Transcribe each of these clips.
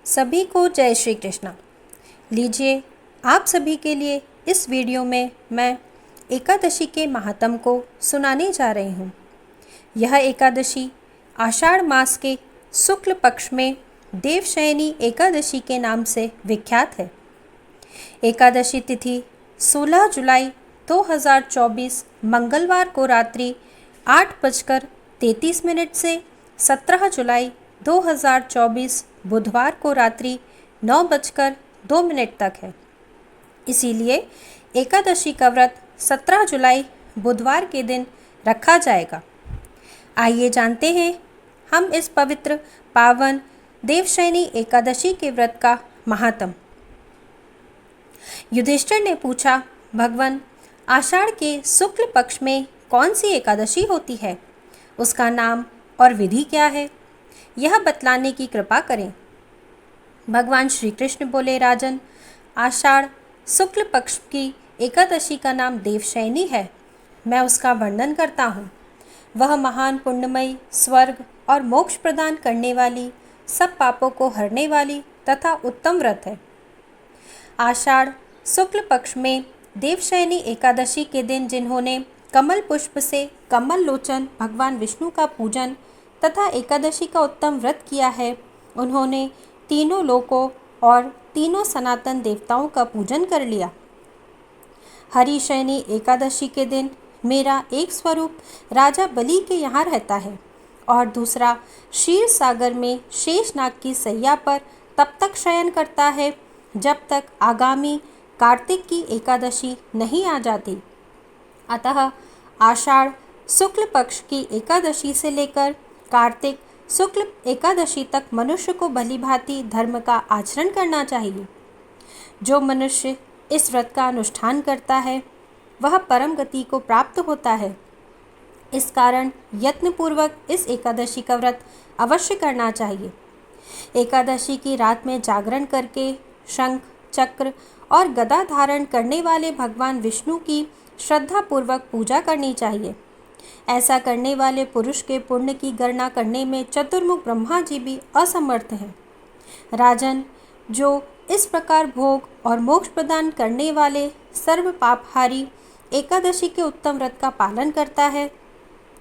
सभी को जय श्री कृष्ण। लीजिए, आप सभी के लिए इस वीडियो में मैं एकादशी के महात्म को सुनाने जा रही हूँ। यह एकादशी आषाढ़ मास के शुक्ल पक्ष में देवशयनी एकादशी के नाम से विख्यात है। एकादशी तिथि 16 जुलाई 2024 मंगलवार को रात्रि 8:33 से 17 जुलाई 2024 बुधवार को रात्रि 9:02 तक है। इसीलिए एकादशी का व्रत 17 जुलाई बुधवार के दिन रखा जाएगा। आइए जानते हैं हम इस पवित्र पावन देवशयनी एकादशी के व्रत का महात्म। युधिष्ठिर ने पूछा, भगवान, आषाढ़ के शुक्ल पक्ष में कौन सी एकादशी होती है? उसका नाम और विधि क्या है, यह बतलाने की कृपा करें। भगवान श्री कृष्ण बोले, राजन, आषाढ़ शुक्ल पक्ष की एकादशी का नाम देवशयनी है। मैं उसका वर्णन करता हूँ। वह महान पुण्यमयी, स्वर्ग और मोक्ष प्रदान करने वाली, सब पापों को हरने वाली तथा उत्तम व्रत है। आषाढ़ शुक्ल पक्ष में देवशयनी एकादशी के दिन जिन्होंने कमल पुष्प से कमल लोचन भगवान विष्णु का पूजन तथा एकादशी का उत्तम व्रत किया है, उन्होंने तीनों लोकों और तीनों सनातन देवताओं का पूजन कर लिया। हरिशयनी एकादशी के दिन मेरा एक स्वरूप राजा बलि के यहाँ रहता है और दूसरा क्षीर सागर में शेषनाग की सैया पर तब तक शयन करता है जब तक आगामी कार्तिक की एकादशी नहीं आ जाती। अतः आषाढ़ शुक्ल पक्ष की एकादशी से लेकर कार्तिक शुक्ल एकादशी तक मनुष्य को भलीभांति धर्म का आचरण करना चाहिए। जो मनुष्य इस व्रत का अनुष्ठान करता है वह परम गति को प्राप्त होता है। इस कारण यत्नपूर्वक इस एकादशी का व्रत अवश्य करना चाहिए। एकादशी की रात में जागरण करके शंख, चक्र और गदा धारण करने वाले भगवान विष्णु की श्रद्धापूर्वक पूजा करनी चाहिए। ऐसा करने वाले पुरुष के पुण्य की गणना करने में चतुर्मुख ब्रह्मा जी भी असमर्थ हैं। राजन, जो इस प्रकार भोग और मोक्ष प्रदान करने वाले सर्व पापहारी एकादशी के उत्तम व्रत का पालन करता है,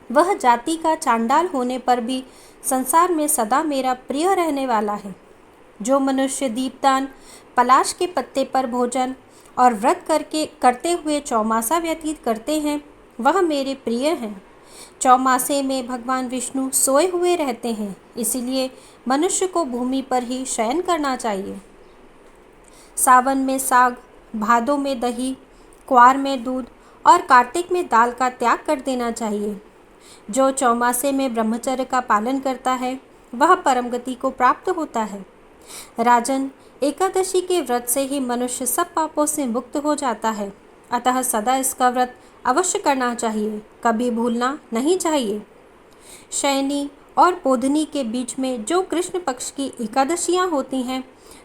वह जाति का चांडाल होने पर भी संसार में सदा मेरा प्रिय रहने वाला है। जो मनुष्य दीपदान, पलाश के पत्ते पर भोजन और व्रत करते हुए चौमासा व्यतीत करते हैं, वह मेरे प्रिय हैं। चौमासे में भगवान विष्णु सोए हुए रहते हैं, इसीलिए मनुष्य को भूमि पर ही शयन करना चाहिए। सावन में साग, भादों में दही, क्वार में दूध और कार्तिक में दाल का त्याग कर देना चाहिए। जो चौमासे में ब्रह्मचर्य का पालन करता है वह परम गति को प्राप्त होता है। राजन, एकादशी के व्रत से ही मनुष्य सब पापों से मुक्त हो जाता है। अतः सदा इसका व्रत अवश्य करना चाहिए, कभी भूलना नहीं चाहिए। शयनी और बोधनी के बीच में जो कृष्ण पक्ष की एकादशियाँ होती हैं,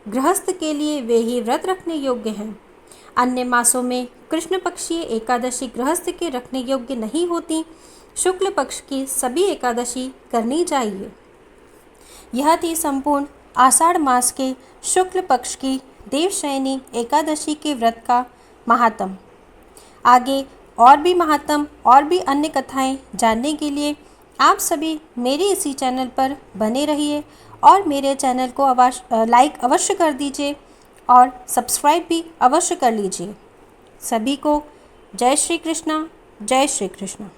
गृहस्थ के लिए वे ही व्रत रखने योग्य हैं। अन्य मासों में कृष्ण पक्षीय एकादशी गृहस्थ के रखने योग्य नहीं होती। शुक्ल पक्ष की सभी एकादशी करनी चाहिए। यह थी संपूर्ण आषाढ़ मास के शुक्ल पक्ष की देवशयनी एकादशी के व्रत का महात्म। आगे और भी महात्म और भी अन्य कथाएं जानने के लिए आप सभी मेरे इसी चैनल पर बने रहिए और मेरे चैनल को लाइक अवश्य कर दीजिए और सब्सक्राइब भी अवश्य कर लीजिए। सभी को जय श्री कृष्ण, जय श्री कृष्ण।